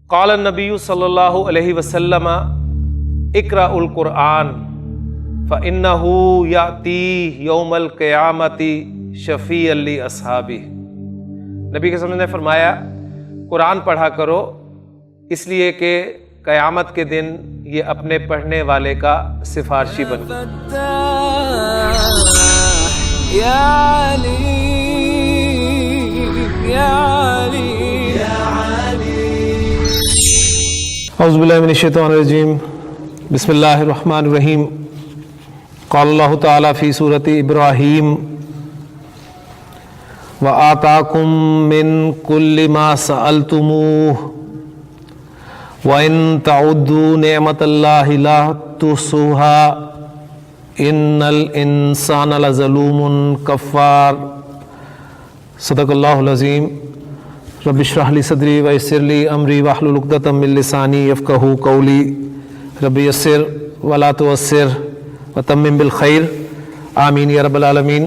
قال النبی صلی اللہ علیہ وسلم اقرأ القرآن فإنه یأتی یوم القیامت شفیعا لأصحابہ۔ نبی کے نے فرمایا قرآن پڑھا کرو، اس لیے کہ قیامت کے دن یہ اپنے پڑھنے والے کا سفارشی بن اعوذ باللہ من الشیطان الرجیم، بسم اللہ الرحمن الرحیم۔ قال اللہ تعالیٰ فی سورۃ ابراہیم وآتاکم من کل ما سألتموہ وَإِن تَعُدُّوا نِعْمَةَ اللَّهِ لَا تُحْصُوهَا إِنَّ الْإِنسَانَ لَظَلُومٌ كَفَّارٌ۔ صدق اللہ العظیم۔ رب اشرح لی صدری ویسر لی امری واحلل عقدۃ من لسانی یفقہوا قولی، رب یسر ولا تعسر وتمم بالخیر، آمین یا رب العالمین۔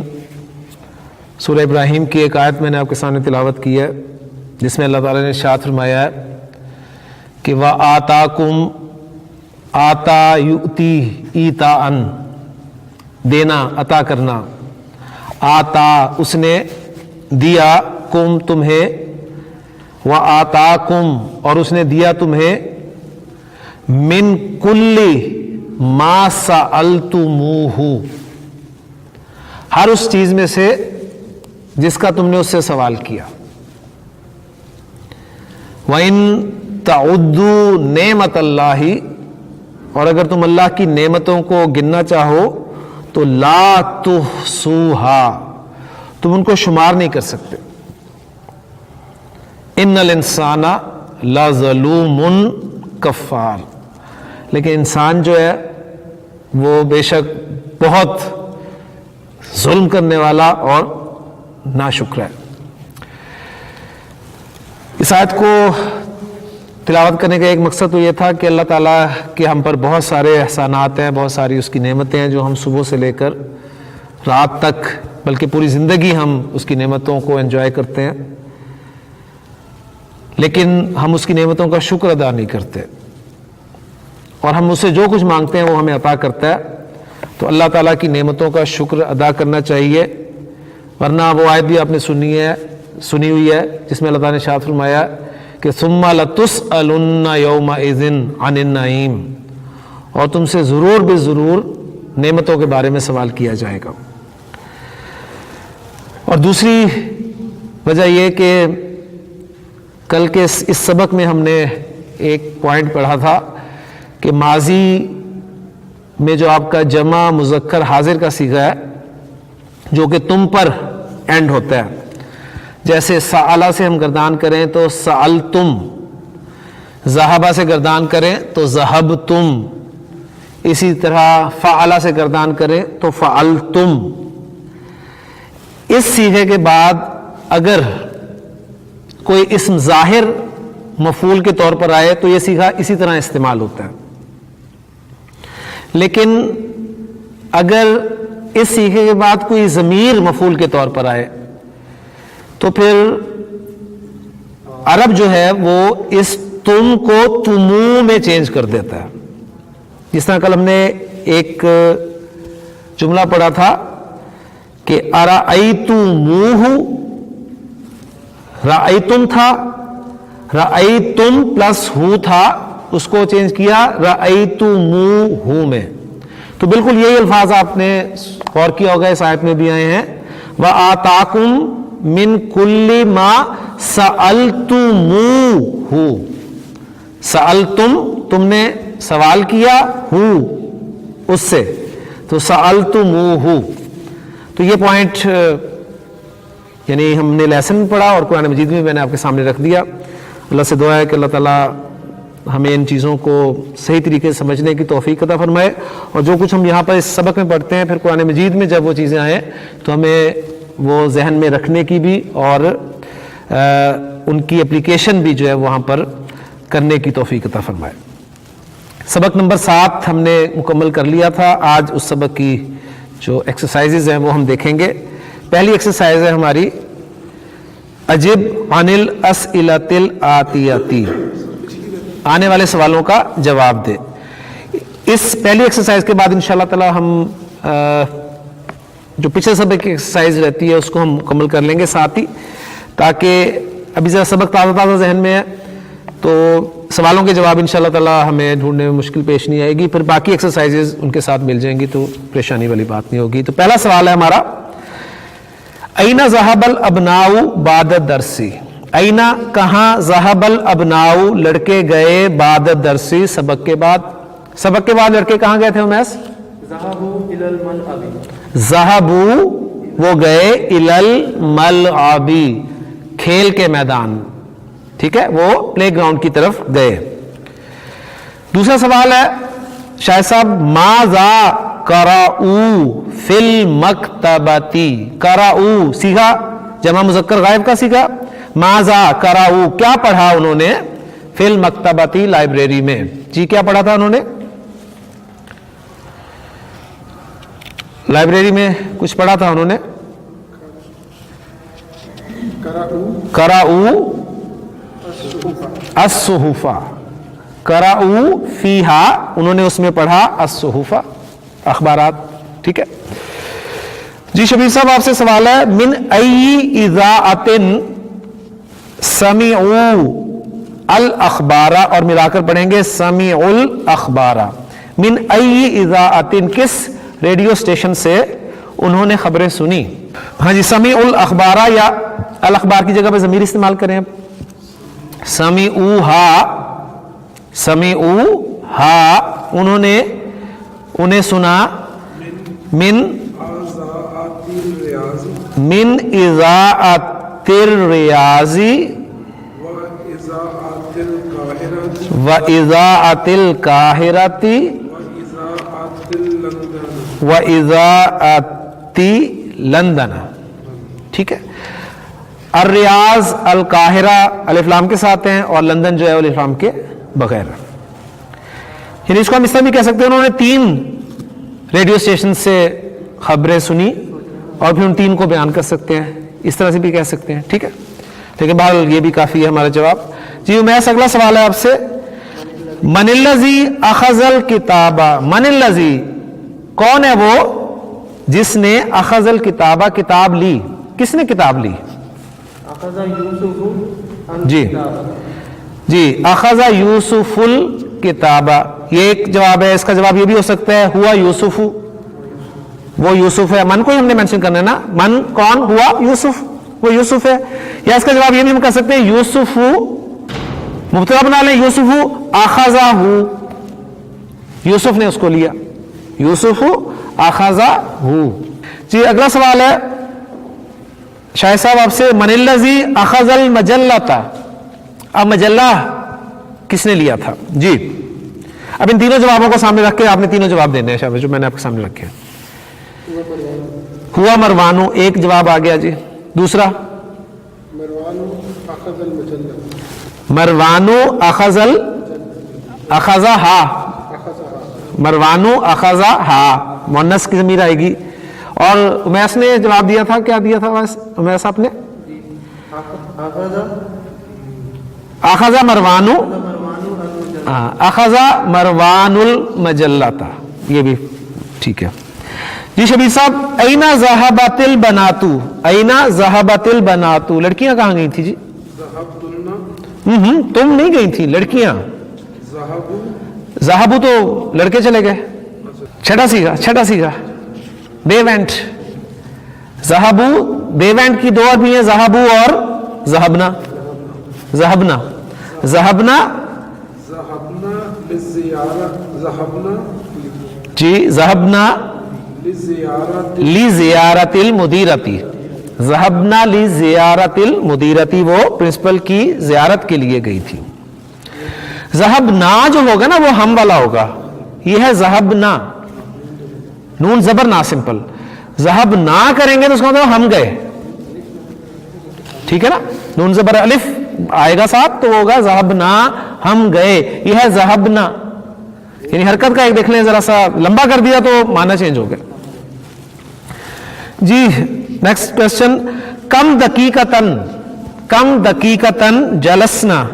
سورہ ابراہیم کی ایک آیت میں نے آپ کے سامنے تلاوت کی ہے، جس میں اللہ تعالیٰ نے ارشاد فرمایا ہے کہ وَآتَاكُمْ، آتا یؤتی ایتاءً، دینا، عطا کرنا، آتا اس نے دیا، کم تمہیں، وَآتَاكُمْ اور اس نے دیا تمہیں، من کل ما سألتموہ، ہر اس چیز میں سے جس کا تم نے اس سے سوال کیا۔ وَإِن تعدوا نعمت اللہ، اور اگر تم اللہ کی نعمتوں کو گننا چاہو تو لا تحصوہا، تم ان کو شمار نہیں کر سکتے۔ ان الانسان لظلوم کفار، لیکن انسان جو ہے وہ بے شک بہت ظلم کرنے والا اور ناشکر ہے۔ اس آیت کو تلاوت کرنے کا ایک مقصد تو یہ تھا کہ اللہ تعالیٰ کے ہم پر بہت سارے احسانات ہیں، بہت ساری اس کی نعمتیں ہیں جو ہم صبح سے لے کر رات تک، بلکہ پوری زندگی ہم اس کی نعمتوں کو انجوائے کرتے ہیں، لیکن ہم اس کی نعمتوں کا شکر ادا نہیں کرتے، اور ہم اس سے جو کچھ مانگتے ہیں وہ ہمیں عطا کرتا ہے۔ تو اللہ تعالیٰ کی نعمتوں کا شکر ادا کرنا چاہیے، ورنہ وہ آیت بھی آپ نے سنی ہوئی ہے جس میں اللہ تعالیٰ نے ارشاد فرمایا کہ ثم لتسألن یومئذ عن النعیم، اور تم سے ضرور بے ضرور نعمتوں کے بارے میں سوال کیا جائے گا۔ اور دوسری وجہ یہ کہ کل کے اس سبق میں ہم نے ایک پوائنٹ پڑھا تھا کہ ماضی میں جو آپ کا جمع مذکر حاضر کا صیغہ ہے جو کہ تم پر اینڈ ہوتا ہے، جیسے سألہ سے ہم گردان کریں تو سألتم، ذہبہ سے گردان کریں تو ذہبتم، اسی طرح فعلہ سے گردان کریں تو فعلتم۔ اس صیغے کے بعد اگر کوئی اسم ظاہر مفعول کے طور پر آئے تو یہ صیغہ اسی طرح استعمال ہوتا ہے، لیکن اگر اس صیغے کے بعد کوئی ضمیر مفعول کے طور پر آئے تو پھر عرب جو ہے وہ اس تم کو تمو میں چینج کر دیتا ہے۔ جس طرح کل ہم نے ایک جملہ پڑھا تھا کہ ارأیتموہ، رأیتم تھا، رأیتم پلس ہو تھا، اس کو چینج کیا رأیتموہ میں۔ تو بالکل یہی الفاظ آپ نے غور کیا ہوگا اس آیت میں بھی آئے ہیں، وآتاکم من کل ما سألتموہ، سألتم تم نے سوال کیا، ہو اس سے، تو سألتموہ۔ تو یہ پوائنٹ یعنی ہم نے لیسن پڑھا اور قرآن مجید میں نے آپ کے سامنے رکھ دیا۔ اللہ سے دعا ہے کہ اللہ تعالیٰ ہمیں ان چیزوں کو صحیح طریقے سے سمجھنے کی توفیق عطا فرمائے، اور جو کچھ ہم یہاں پر اس سبق میں پڑھتے ہیں پھر قرآن مجید میں جب وہ چیزیں آئیں تو ہمیں وہ ذہن میں رکھنے کی بھی اور ان کی اپلیکیشن بھی جو ہے وہاں پر کرنے کی توفیق عطا فرمائے۔ سبق نمبر 7 ہم نے مکمل کر لیا تھا۔ آج اس سبق کی جو ایکسرسائزز ہیں وہ ہم دیکھیں گے۔ پہلی ایکسرسائز ہے ہماری اجب عن الاسئلۃ الآتیۃ، آنے والے سوالوں کا جواب دے. اس پہلی ایکسرسائز کے بعد انشاءاللہ تعالی ہم جو پچھلے سبق کی ایکسرسائز رہتی ہے اس کو ہم مکمل کر لیں گے ساتھ ہی, تاکہ ابھی ذرا سبق تازہ ذہن میں ہے تو سوالوں کے جواب انشاءاللہ تعالی ہمیں ڈھونڈنے میں مشکل پیش نہیں آئے گی. پھر باقی ایکسرسائزز ان کے ساتھ مل جائیں گی تو پریشانی والی بات نہیں ہوگی. تو پہلا سوال ہے ہمارا, اینا ذہب الابناء بعد الدرس. اینا کہاں, ذہب الابناء لڑکے گئے, بعد الدرس سبق کے بعد. سبق کے بعد لڑکے کہاں گئے تھے امیس؟ ذہبوا وہ گئے, الی الملعب کھیل کے میدان, ٹھیک ہے, وہ پلے گراؤنڈ کی طرف گئے. دوسرا سوال ہے شاہد صاحب, ماذا قرأوا فی المکتبۃ. قرأوا سیگا جمع مذکر غائب کا سیگا, ماذا قرأوا کیا پڑھا انہوں نے, فی المکتبۃ لائبریری میں. جی کیا پڑھا تھا انہوں نے, لائبریری میں کچھ پڑھا تھا انہوں نے. قرأوا الصحف, قرأوا فیہا انہوں نے اس میں پڑھا, الصحف اخبارات, ٹھیک ہے. جی شبیر صاحب آپ سے سوال ہے, من ای اذاعۃ سمعوا الاخبار, اور ملا کر پڑھیں گے سمعوا الاخبار. من ای اذاعۃ کس ریڈیو اسٹیشن سے انہوں نے خبریں سنی. ہاں جی, سمعوا الاخبار یا الاخبار کی جگہ پہ ضمیر استعمال کریں. سمعوہا, سمعوہا انہوں نے انہیں سنا, من اذاعۃ الریاض و اذاعۃ القاہرۃ و اذاعۃ لندن, ٹھیک ہے. الریاض القاہرہ الف لام کے ساتھ ہیں, اور لندن جو ہے الف لام کے بغیر. یعنی اس کو ہم اس طرح بھی کہہ سکتے ہیں, انہوں نے 3 ریڈیو اسٹیشن سے خبریں سنی اور پھر ان 3 کو بیان کر سکتے ہیں, اس طرح سے بھی کہہ سکتے ہیں, ٹھیک ہے. لیکن بہرحال یہ بھی کافی ہے ہمارا جواب. جی امیس اگلا سوال ہے آپ سے, من الذی اخذ الکتاب. من الذی کون ہے وہ جس نے اخذ الکتاب کتاب لی, کس نے کتاب لی. جی جی, اخذ یوسف الکتاب, یہ ایک جواب ہے. اس کا جواب یہ بھی ہو سکتا ہے ہوا یوسف, وہ یوسف ہے. من کو ہی ہم نے مینشن کرنا ہے نا, من کون, ہوا یوسف, وہ یوسف ہے. یا اس کا جواب یہ بھی ہم کر سکتے ہیں یوسف مبتدا بنا لیں, یوسف اخذہ, یوسف نے اس کو لیا, یوسف اخذہ. جی اگلا سوال ہے شاہد صاحب آپ سے, من الذی اخذ المجلۃ. اب مجلہ کس نے لیا تھا. جی اب ان تینوں جوابوں کو سامنے رکھ کے آپ نے تینوں جواب دینے ہیں شاہد, جو میں نے آپ کے سامنے رکھے. ہوا مروانو ایک جواب آ گیا. جی دوسرا, مروانو اخذہا, مروانو اخذہا مؤنث کی ضمیر آئے گی. اور امیس نے جواب دیا تھا, کیا دیا تھا امیس آپ نے, اخذ مروانو, اخذ مروان المجلۃ, یہ بھی ٹھیک ہے. جی شبیر صاحب, اینا ذہبت البنات. اینا ذہبت البنات, لڑکیاں کہاں گئی تھی. جی تم نہیں گئی تھی, لڑکیاں. ذہبو تو لڑکے چلے گئے. چھٹا سیگا دے وینٹ. ذہبو دے وینٹ کی 2 عربی ہیں, ذہبو اور ذہبنا. ذہبنا ذہبنا جی, ذہبنا لزیارت المدیرتی. ذہبنا لزیارت المدیرتی, وہ پرنسپل کی زیارت کے لیے گئی تھی. ذہبنا جو ہوگا نا وہ ہم والا ہوگا, یہ ہے ذہبنا, نون زبر نا سمپل. ذہبنا کریں گے تو اس کا مطلب ہم گئے, ٹھیک ہے نا. نون زبر الف آئے گا ساتھ تو ہوگا ذہبنا, ہم گئے. یہ ہے ذہبنا, یعنی حرکت کا ایک دیکھ لیں, ذرا سا لمبا کر دیا تو معنی چینج ہو گیا. جی نیکسٹ کوشچن, کم دقیقتن جلسنا.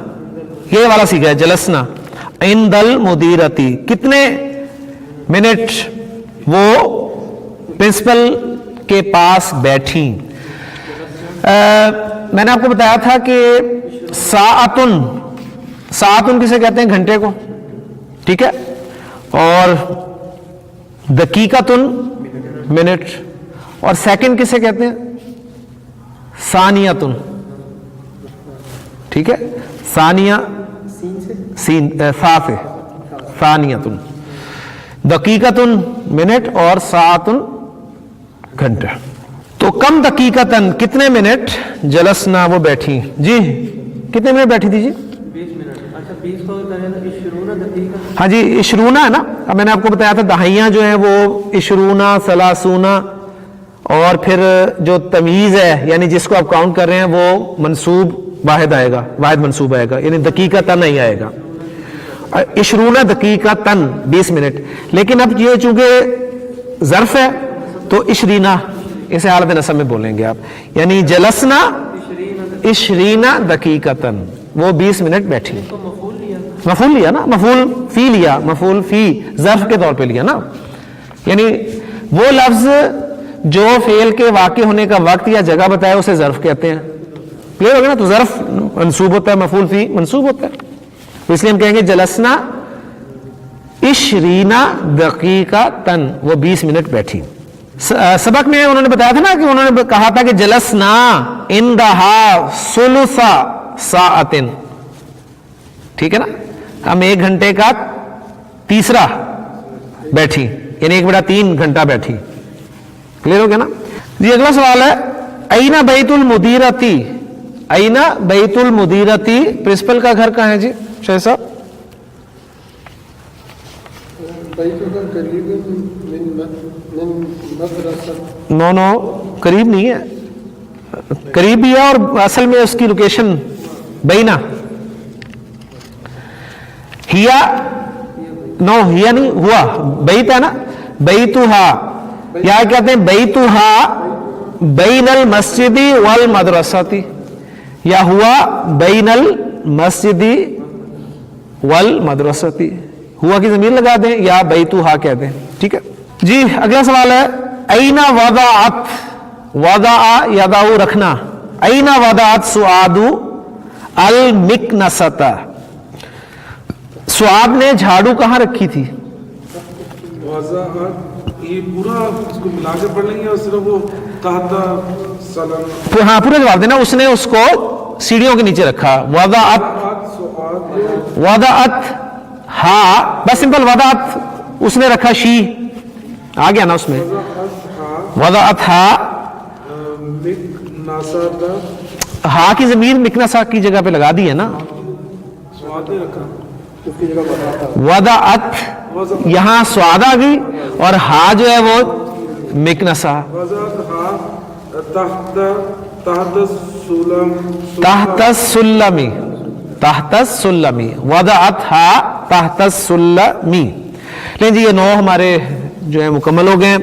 یہ والا سیکھا ہے جلسنا عند المدیرتی، کتنے منٹ وہ پرنسپل کے پاس بیٹھی. میں نے آپ کو بتایا تھا کہ ساعتن کسے کہتے ہیں؟ گھنٹے کو، ٹھیک ہے. اور دقیقتن منٹ، اور سیکنڈ کسے کہتے ہیں؟ ثانیتن، ٹھیک ہے. ثانیہ ثانیتن، دقیقتن منٹ، اور ساعتن گھنٹہ. تو کم دقیقتن کتنے منٹ جلسنا وہ بیٹھی. جی کتنے منٹ بیٹھی تھی جی؟ 20 منٹ. اچھا 20 کو کریں تو 20 دقیقہ. ہاں جی 20 ہے نا. اب میں نے آپ کو بتایا تھا دہائیاں جو ہیں وہ 20 30 اور پھر جو تمیز ہے یعنی جس کو آپ کاؤنٹ کر رہے ہیں وہ منصوب واحد آئے گا، واحد منصوب آئے گا، یعنی دقیقتن نہیں آئے گا. 20 دقیقتن 20 منٹ. لیکن اب یہ چونکہ ظرف ہے تو 20 اسے حالت نصب میں بولیں گے آپ، یعنی جلسنا 20 دقیقتن، وہ 20 منٹ بیٹھی. مفعول لیا نا، مفعول فی لیا، مفعول فی ظرف کے طور پہ لیا نا. یعنی وہ لفظ جو فعل کے واقع ہونے کا وقت یا جگہ بتائے اسے ظرف کہتے ہیں. کلیئر ہو گیا نا. تو ظرف منصوب ہوتا ہے، مفعول فی منصوب ہوتا ہے. تو اس لیے ہم کہیں گے جلسنا 20 دقیقتن، وہ 20 منٹ بیٹھی. سبق میں انہوں نے بتایا تھا نا کہ انہوں نے کہا تھا کہ جلسنا عندہا ثلث ساعۃ، ٹھیک ہے نا. ہم 1 گھنٹے کا تیسرا بیٹھی، یعنی 1/3 گھنٹہ بیٹھی. کلیئر ہو گیا نا جی. اگلا سوال ہے این بیت المدیرتی. این بیت المدیرتی، پرنسپل کا گھر کہاں ہے جی شاہ صاحب؟ نو قریب نہیں ہے، قریب بھی ہے اور اصل میں اس کی لوکیشن بینا ہیا، نو ہیا نہیں ہوا، بیت ہے نا. بیتھا یا کہتے ہیں بیتھا بین المسجد والمدرستی، یا ہوا بین المسجد والمدرستی. ہوا کی ضمیر لگا دیں یا بیتھا کہہ دیں، ٹھیک ہے جی. اگلا سوال ہے این وضعت. وضع یضع رکھنا. این وضعت سعاد المکنست. سعاد نے جھاڑو کہاں رکھی تھی؟ یہ پورا اس کو ملا کے پڑھ لیں گے اور صرف وہ تحت سلم. ہاں پورا جواب دینا. اس نے اس کو سیڑھیوں کے نیچے رکھا. وضعت ہا، بس سمپل وضعت اس نے رکھا شی آ گیا نا اس میں. وضعت ہا، ہا کی ضمیر مکنسا کی جگہ پہ لگا دی ہے نا. وضعت یہاں سعاد آ گئی اور ہا جو ہے وہ مکنسا. تحت السلمی، تحت السلمی. وضعت ہا تحت السلمی. لیں جی یہ 9 ہمارے جو ہے مکمل ہو گئے ہیں.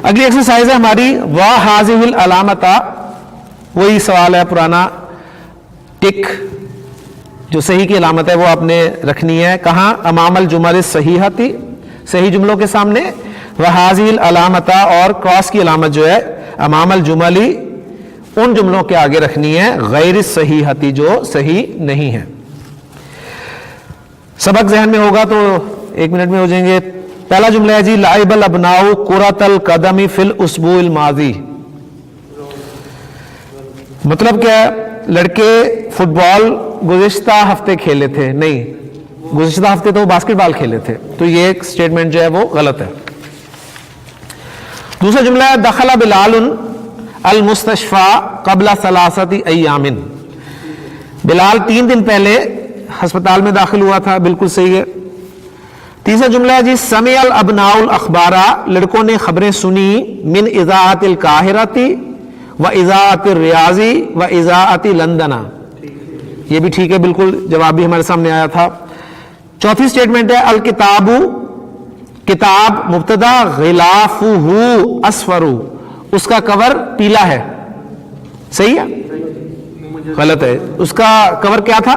اگلی ایکسرسائز ہے ہماری وَهَذِهِ الْعَلَامَةَ. وہی سوال ہے پرانا، ٹک جو صحیح کی علامت ہے وہ آپ نے رکھنی ہے. کہاں؟ امام الجمل الصحیحتی، صحیح جملوں کے سامنے. وَهَذِهِ الْعَلَامَةَ، اور کراس کی علامت جو ہے امام الجملی ان جملوں کے آگے رکھنی ہے غیر الصحیحتی، جو صحیح نہیں ہے. سبق ذہن میں ہوگا تو 1 منٹ میں ہو جائیں گے. پہلا جملہ ہے جی لعب الابناء کرۃ القدم فی الاسبوع الماضی. مطلب کیا ہے؟ لڑکے فٹ بال گزشتہ ہفتے کھیلے تھے. نہیں، گزشتہ ہفتے تو باسکٹ بال کھیلے تھے. تو یہ ایک سٹیٹمنٹ جو ہے وہ غلط ہے. دوسرا جملہ ہے دخل بلال المستشفى قبل 3 ایام. بلال 3 دن پہلے ہسپتال میں داخل ہوا تھا. بالکل صحیح ہے. تیسرا جملہ ہے جی سمع الابناء الاخبار. لڑکوں نے خبریں سنی من اذاعت القاہرۃ و اذاعت الریاض و اذاعت لندن. یہ بھی ٹھیک ہے، بالکل جواب بھی ہمارے سامنے آیا تھا. چوتھی سٹیٹمنٹ ہے الکتاب، کتاب مبتدا، غلافہ اصفر، اس کا کور پیلا ہے. صحیح ہے؟ غلط ہے. اس کا کور کیا تھا؟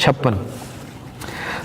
56।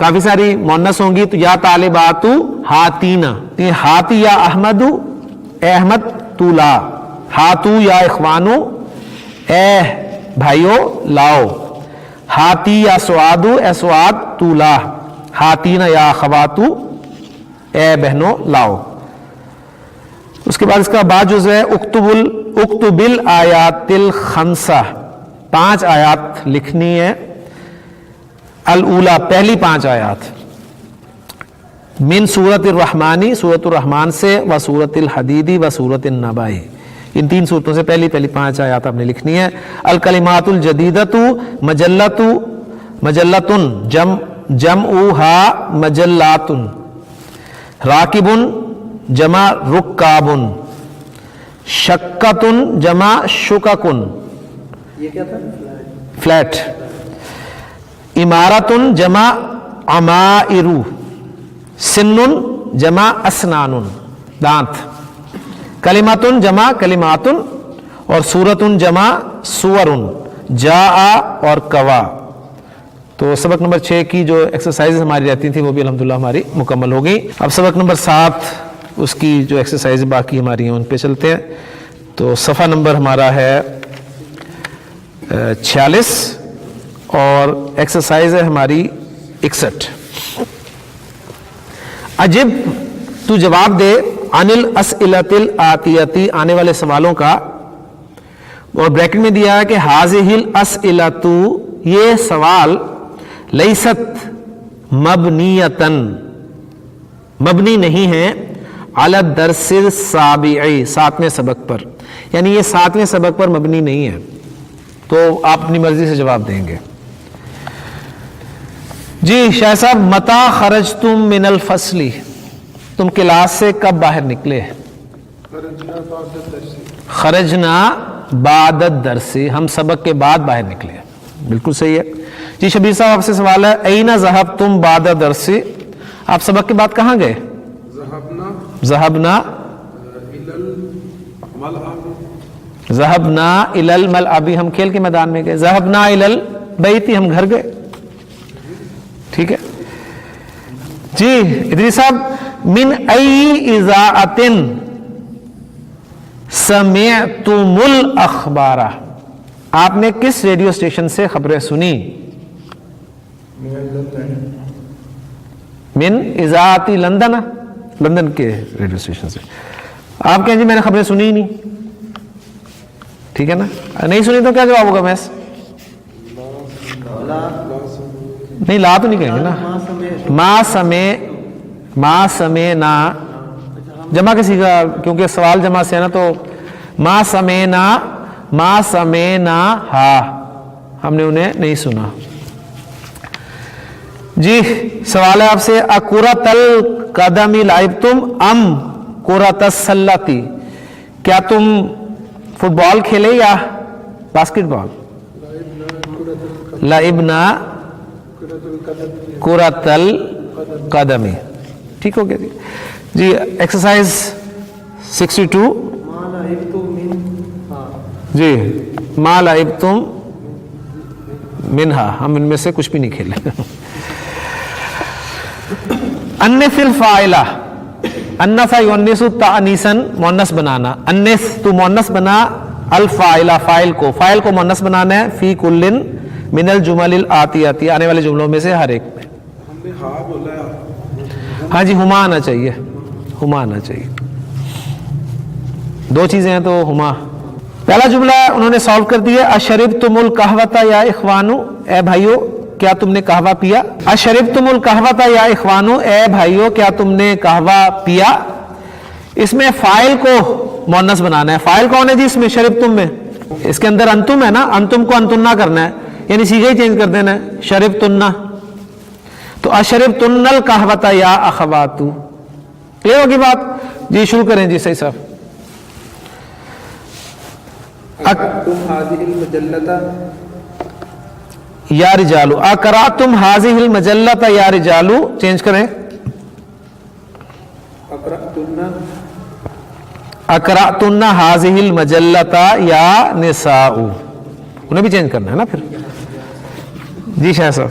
کافی ساری مونس ہوں گی تو یا طالباتو ہاتینا، ہاتی یا احمدو اے احمد تو لا، ہاتو یا اخوانو اے بھائیو لاؤ، ہاتی یا سعادو اے سعاد تو لا، ہاتینا یا اخواتو اے بہنوں لاؤ۔ اس کے بعد اس کا بعد جز ہے اکتب الآیات الخمسہ، 5 آیات لکھنی ہے، الاولا پہلی 5 آیات، من سورۃ الرحمانی سورۃ الرحمن سے، و سورۃ الحدیدی و سورۃ النباء، ان 3 صورتوں سے پہلی 5 آیات آپ نے لکھنی ہے۔ الکلمات الجدیدۃ مجلتن جمعها مجلات، راکب جمع رکاب، شکۃ جمع شکک، یہ کیا تھا؟ فلیٹ، عمارت جمع عمائر، سن جمع اسنان دانت، کلمات جمع کلمات، اور سورت جمع سور، جاء اور کوا۔ تو سبق نمبر 6 کی جو ایکسرسائز ہماری رہتی تھی وہ بھی الحمدللہ ہماری مکمل ہو گئی۔ اب سبق نمبر 7 اس کی جو ایکسرسائز باقی ہماری ہیں ان پہ چلتے ہیں۔ تو صفحہ نمبر ہمارا ہے 46 اور ایکسرسائز ہے ہماری 61۔ عجب تو جواب دے، عن الاسئلۃ الآتیۃ آنے والے سوالوں کا، اور بریکٹ میں دیا ہے کہ ہذہ الاسئلۃ یہ سوال لیست مبنیۃً مبنی نہیں ہے، علی الدرس السابع 7ویں سبق پر، یعنی یہ 7ویں سبق پر مبنی نہیں ہے، تو آپ اپنی مرضی سے جواب دیں گے۔ جی شاہ صاحب، متی خرجتم من الفصل، تم کلاس سے کب باہر نکلے؟ خرجنا بعد الدرس، ہم سبق کے بعد باہر نکلے، بالکل صحیح ہے۔ جی شبیر صاحب آپ سے سوال ہے، این ذہبتم بعد الدرس، آپ سبق کے بعد کہاں گئے؟ ذہبنا الی الملعب، ہم کھیل کے میدان میں گئے، ذہبنا الی البیت، ہم گھر گئے، ٹھیک ہے۔ جی ادریس صاحب، من ای اذاعۃ سمعتم الاخبار، آپ نے کس ریڈیو اسٹیشن سے خبریں سنی؟ من اذاعۃ لندن، لندن کے ریڈیو اسٹیشن سے۔ آپ کہیں جی میں نے خبریں سنی ہی نہیں، ٹھیک ہے نا، نہیں سنی تو کیا جواب ہوگا محض؟ نہیں لا تو نہیں کہیں گے نا، ما سمعنا جمع کسی کا، کیونکہ سوال جمع سے ہے نا، تو ما سمعنا ہا، ہم نے انہیں نہیں سنا۔ جی سوال ہے آپ سے، اکرۃ القدم لعبتم ام کرۃ السلۃ، کیا تم فٹ بال کھیلے یا باسکٹ بال؟ لعبنا کرۃ القدم، ٹھیک ہو گیا جی۔ جی ایکسرسائز 62، ما لعبتم منہا، جی ما لعبتم منہا، ہم ان میں سے کچھ بھی نہیں کھیلے۔ انث الفاعلہ، انث یونس تانیثا، مؤنث بنانا، انث تو مؤنث بنا، الفاعلہ فاعل کو مؤنث بنانا ہے، فی کل من الجمل الآتیۃ آنے والے جملوں میں سے ہر ایک میں۔ ہم نے ہاں بولا ہے، ہاں جی ہما آنا چاہیے، ہما آنا چاہیے، 2 چیزیں ہیں تو ہما۔ پہلا جملہ انہوں نے سالو کر دیا، اشربتم القہوۃ یا اخوانو، اے بھائیو کیا تم نے قہوہ پیا؟ اشربتم القہوۃ یا اخوانو، اے بھائیو کیا تم نے قہوہ پیا؟ اس میں فاعل کو مؤنث بنانا ہے، فاعل کون ہے جی اس میں؟ شربتم میں، اس کے اندر انتم ہے نا، انتم کو انتنا کرنا ہے، یعنی صیغہ ہی چینج کر دینا ہے، شربتن، تو اشربتن القہوۃ یا اخواتو، کلیئر ہوگی بات؟ جی شروع کریں جی صحیح صاحب۔ تم هذه المجلة یا رجالو، اقرأتم هذه المجلة یا رجالو، چینج کریں، اقرأتن اقرأتن هذه المجلة یا نساء، انہیں بھی چینج کرنا ہے نا پھر۔ جی شاہ صاحب،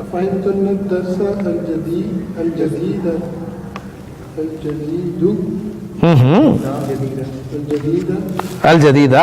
أفهمتن الدرس الجديد الجديدة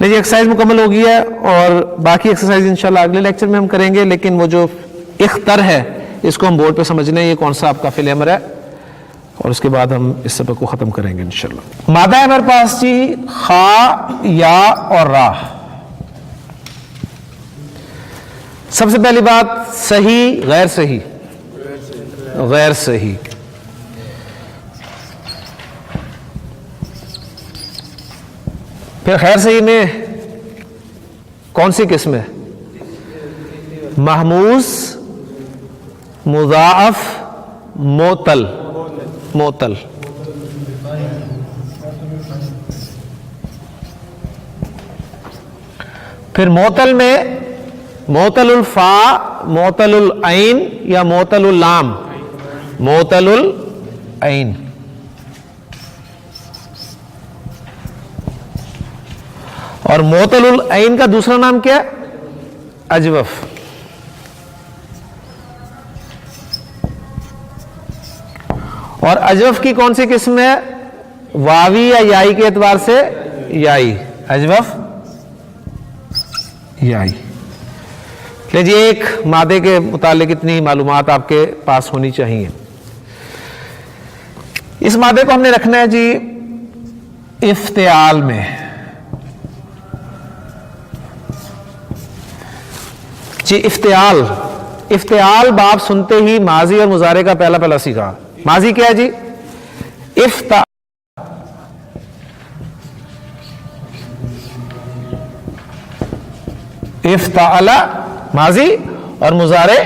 لیکن ایکسرسائز مکمل ہو گئی ہے اور باقی ایکسرسائز انشاءاللہ اگلے لیکچر میں ہم کریں گے. لیکن وہ جو اختر ہے اس کو ہم بورڈ پہ سمجھ لیں یہ کون سا آپ کا فعل امر ہے, اور اس کے بعد ہم اس سبق کو ختم کریں گے انشاءاللہ. مادہ ہے ہمارے پاس جی خا, یا اور را. سب سے پہلی بات صحیح غیر صحیح. غیر صحیح پھر غیر صحیح میں کون سی قسم ہے؟ محموز, مضاعف, معتل. معتل پھر معتل میں معتل الفا, معتل العین یا معتل اللام. معتل العین. اور معتل العین کا دوسرا نام کیا ہے؟ اجوف. اور اجوف کی کون سی قسم ہے؟ واوی یا یائی کے اعتبار سے یائی. اجوف یائی. لیجیے ایک مادے کے متعلق اتنی معلومات آپ کے پاس ہونی چاہیے. اس مادے کو ہم نے رکھنا ہے جی افتعال میں. جی افتعال. افتعال باب سنتے ہی ماضی اور مضارع کا پہلا پہلا سیکھا. ماضی کیا ہے جی؟ افتعل ماضی اور مضارع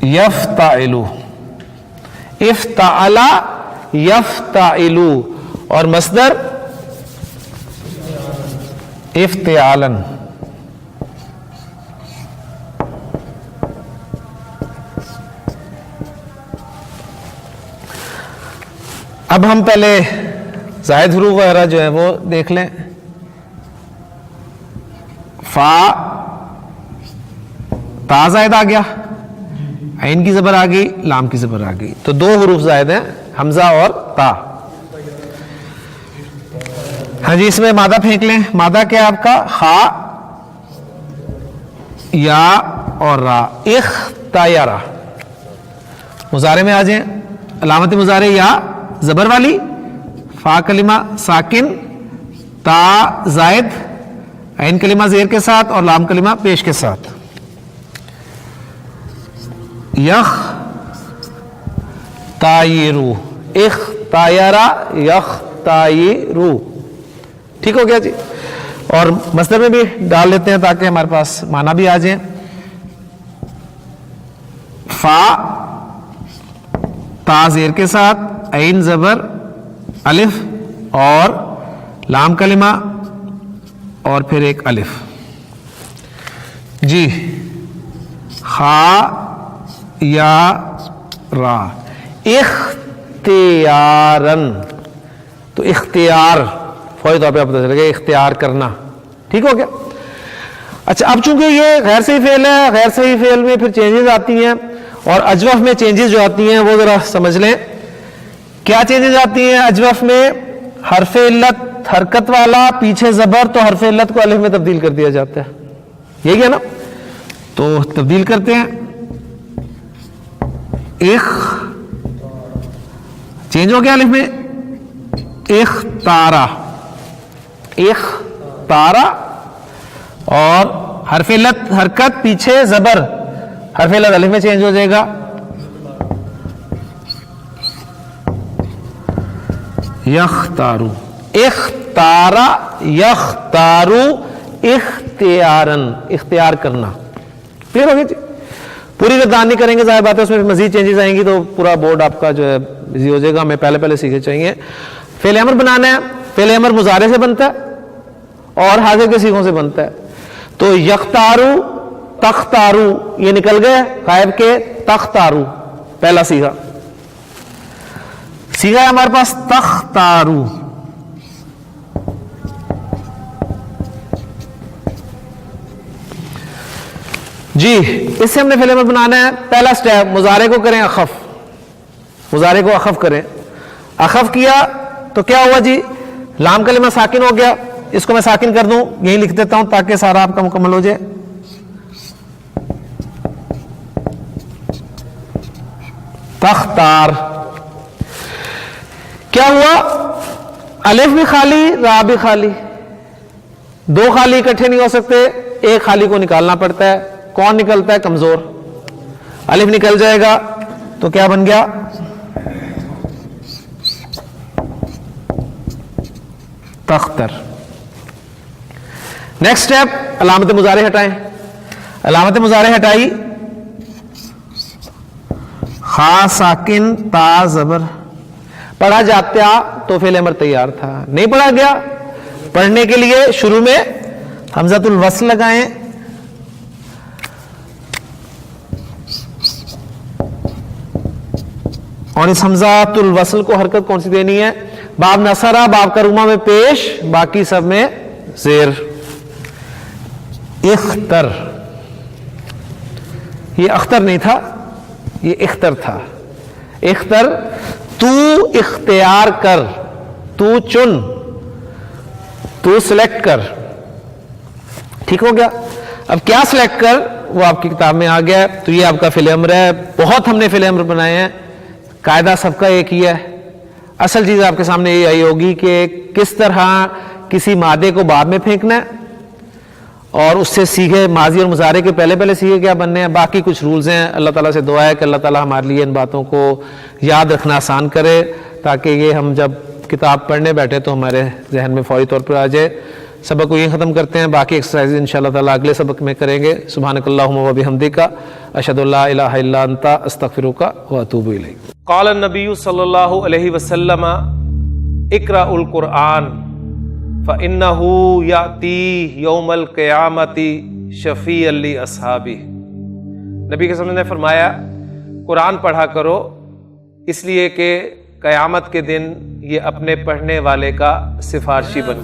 یفتعل. افتعل یفتعل اور مصدر افتعالاً. اب ہم پہلے زائد حروف وغیرہ جو ہے وہ دیکھ لیں. فا, تا زائد آ گیا, عین کی زبر آ گئی, لام کی زبر آ گئی, تو دو حروف زائد ہیں حمزہ اور تا. ہاں جی اس میں مادہ پھینک لیں. مادہ کیا آپ کا؟ خا, یا اور را. اختیارا. مضارع میں آ جائیں. علامت مضارع یا زبر والی, فا کلمہ ساکن, تا زائد, عین کلمہ زیر کے ساتھ اور لام کلمہ پیش کے ساتھ. یخ تایرو. اختیارا یخ تایرو. ٹھیک ہو گیا جی. اور مصدر میں بھی ڈال لیتے ہیں تاکہ ہمارے پاس معنی بھی آ جائیں. فا تا زیر کے ساتھ, عین زبر, الف اور لام کلمہ اور پھر ایک الف. جی خا یا را. اختیارن. تو اختیار فوری طور پہ آپ پتہ چلے گا اختیار کرنا. ٹھیک ہو گیا. اچھا اب چونکہ یہ غیر صحیح فعل ہے, غیر صحیح فعل میں پھر چینجز آتی ہیں, اور اجوف میں چینجز جو آتی ہیں وہ ذرا سمجھ لیں. کیا چینجز آتی ہیں اجوف میں؟ حرف علت حرکت والا پیچھے زبر, تو حرف علت کو الف میں تبدیل کر دیا جاتا ہے. یہی ہے نا؟ تو تبدیل کرتے ہیں. چینج ہو گیا الف میں. اختارا. اختارا. اور حرف علت حرکت پیچھے زبر, حرف علت الف میں چینج ہو جائے گا. یختارو. اختارا یختارو اختیارن. اختیار کرنا. کلیئر ہو گیا جی. پوری گردان نہیں کریں گے, ظاہر بات ہے اس میں مزید چینجز آئیں گی تو پورا بورڈ آپ کا جو ہے بزی ہو جائے گا. ہمیں پہلے پہلے سیکھے چاہیے. فعل امر بنانا ہے. فعل امر مضارع سے بنتا ہے اور حاضر کے صیغوں سے بنتا ہے. تو یختارو تختارو یہ نکل گئے غائب کے. تختارو پہلا صیغہ. صیغہ ہے ہمارے پاس تختارو. جی اس سے ہم نے فعل امر بنانا ہے. پہلا سٹیپ مضارع کو کریں اخف. مضارع کو اخف کریں. اخف کیا تو کیا ہوا جی, لام کلمہ ساکن ہو گیا, اس کو میں ساکن کر دوں, یہی لکھ دیتا ہوں تاکہ سارا آپ کا مکمل ہو جائے. تختار, کیا ہوا, الف بھی خالی را بھی خالی, دو خالی اکٹھے نہیں ہو سکتے, ایک خالی کو نکالنا پڑتا ہے. کون نکلتا ہے؟ کمزور. الف نکل جائے گا تو کیا بن گیا؟ تختر. نیکسٹ اسٹیپ, علامت مضارع ہٹائیں. علامت مضارع ہٹائی, خا ساکن تا زبر. پڑھا جاتا تو فعل امر تیار تھا, نہیں پڑھا گیا. پڑھنے کے لیے شروع میں حمزۃ الوصل لگائیں, اور اس حمزۃ الوصل کو حرکت کون سی دینی ہے؟ باب نصرہ, باب کرومہ میں پیش, باقی سب میں زیر. اختر, یہ اختر نہیں تھا, یہ اختر تھا. اختر, تو اختیار کر, تو چن, تو سلیکٹ کر. ٹھیک ہو گیا. اب کیا سلیکٹ کر, وہ آپ کی کتاب میں آ گیا. تو یہ آپ کا فعل امر ہے. بہت ہم نے فعل امر بنائے ہیں, قاعدہ سب کا ایک ہی ہے. اصل چیز آپ کے سامنے یہ آئی ہوگی کہ کس طرح کسی مادے کو بعد میں پھینکنا ہے, اور اس سے سیکھے ماضی اور مضارع کے پہلے پہلے سیکھے کیا بننے ہیں. باقی کچھ رولز ہیں. اللہ تعالیٰ سے دعا ہے کہ اللہ تعالیٰ ہمارے لیے ان باتوں کو یاد رکھنا آسان کرے, تاکہ یہ ہم جب کتاب پڑھنے بیٹھے تو ہمارے ذہن میں فوری طور پر آ جائے. سبق کو یہیں ختم کرتے ہیں, باقی ایکسرسائز انشاءاللہ تعالیٰ اگلے سبق میں کریں گے. سبحانک اللہم و بحمدک, اشہد ان لا الہ الا انت, استغفرک و اتوب الیک. قال النبی صلی اللہ علیہ وسلم اقرأ القرآن فإنه یأتی یوم القیامت شفیعا لأصحابہ. نبی کے وسلم نے فرمایا قرآن پڑھا کرو, اس لیے کہ قیامت کے دن یہ اپنے پڑھنے والے کا سفارشی بن.